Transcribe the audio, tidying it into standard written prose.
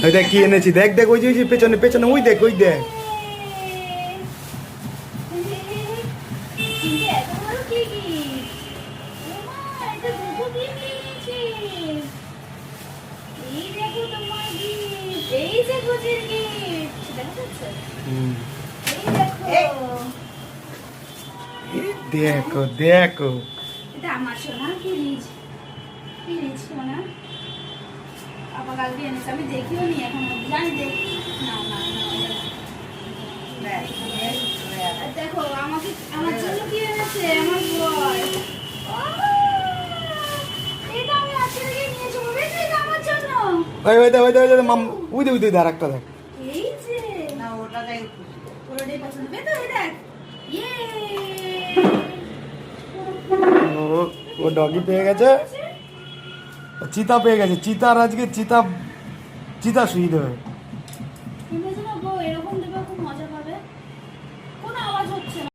ওই দেখ কি এনেছি, দেখ দেখ ওই যে পেছনে পেছনে ওই দেখ ওই দেখ। দেখো দেখো এটা আমার সোনা ফ্রিজ, ফ্রিজ সোনা আপা কালকে এনেছে, আমি দেখিও নি এখন জানি দেখ। না না না দেখো আমাকে আমার জন্য কি এনেছে আমার বয়। এটা আমি আজকে থেকে নিয়ে যাবো, এটা আমার জন্য। ওই ওই দেখ ওই দেখ মাম ওই দেখ ওই দেখ আরেকটা দেখ। এই যে না ওটাই ওটাই পছন্দ হবে তো। এই দেখ ইয়ে ও ডগি পেয়ে গেছে, চিতা পেয়ে গেছে। চিতার আজকে চিতা চিতা শুয়ে দেবে। এরকম দেবে